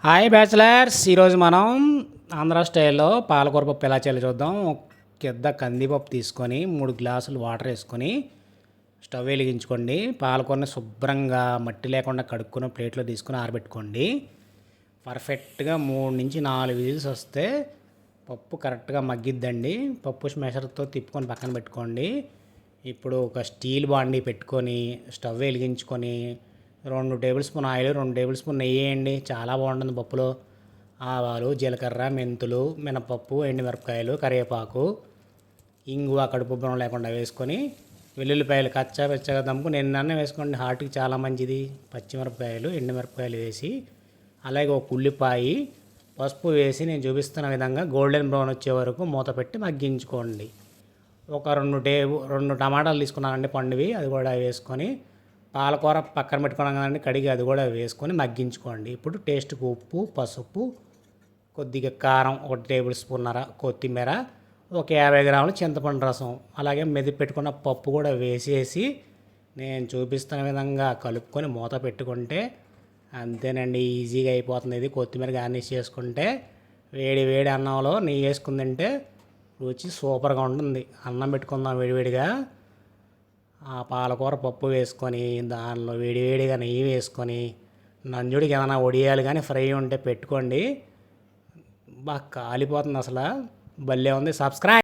Hi bachelors, ఈరోజు మనం ఆంధ్ర స్టైల్లో పాలకూర పప్పు ఎలా చేయాలో చూద్దాం. ఒక పెద్ద కందిపప్పు తీసుకొని 3 గ్లాసులు వాటర్ వేసుకొని స్టవ్ వెలిగించుకోండి. పాలకూరని శుభ్రంగా మట్టి లేకుండా కడుక్కొని ప్లేట్లో తీసుకొని ఆరబెట్టుకోండి. పర్ఫెక్ట్గా 3 నుంచి 4 విజిల్స్ వస్తే పప్పు కరెక్ట్గా మగ్గిద్దండి. పప్పు స్మెషర్తో తిప్పుకొని పక్కన పెట్టుకోండి. ఇప్పుడు ఒక స్టీల్ బాండీ పెట్టుకొని స్టవ్ వెలిగించుకొని 2 table spoon oil, 2 table spoon నెయ్యి వేయండి. చాలా బాగుంటుంది పప్పులో. ఆవాలు, జీలకర్ర, మెంతులు, మినపప్పు, ఎండుమిరపకాయలు, కరివేపాకు, ఇంగువ కడుపు బొనం లేకుండా వేసుకొని వెల్లుల్లిపాయలు కచ్చా పెచ్చగా దమ్ముకుని ఎన్నన్నా వేసుకోండి. హార్ట్కి చాలా మంచిది. పచ్చిమిరపకాయలు, ఎండుమిరపకాయలు వేసి అలాగే ఒక ఉల్లిపాయ, పసుపు వేసి నేను చూపిస్తున్న విధంగా గోల్డెన్ బ్రౌన్ వచ్చే వరకు మూత పెట్టి మగ్గించుకోండి. ఒక 2 టమాటాలు తీసుకున్నానండి పండువి, అది కూడా వేసుకొని పాలకూర పక్కన పెట్టుకున్నాం కదండి కడిగి, అది కూడా వేసుకొని మగ్గించుకోండి. ఇప్పుడు టేస్ట్కి ఉప్పు, పసుపు, కొద్దిగా కారం, 1 టేబుల్ స్పూన్నర కొత్తిమీర, ఒక 50 గ్రాముల చింతపండు రసం, అలాగే మెదిపి పెట్టుకున్న పప్పు కూడా వేసేసి నేను చూపిస్తున్న విధంగా కలుపుకొని మూత పెట్టుకుంటే అంతేనండి, ఈజీగా అయిపోతుంది. ఇది కొత్తిమీర గార్నిష్ చేసుకుంటే వేడి వేడి అన్నంలో నెయ్యి వేసుకుని తింటే రుచి సూపర్గా ఉంటుంది. అన్నం పెట్టుకుందాం వేడివేడిగా, ఆ పాలకూర పప్పు వేసుకొని దానిలో వేడివేడిగా నెయ్యి వేసుకొని నంజుడికి ఏమైనా వడియాలు కానీ ఫ్రై ఉంటే పెట్టుకోండి. బాగా కాలిపోతుంది అసలు, భలే ఉంది. సబ్స్క్రైబ్.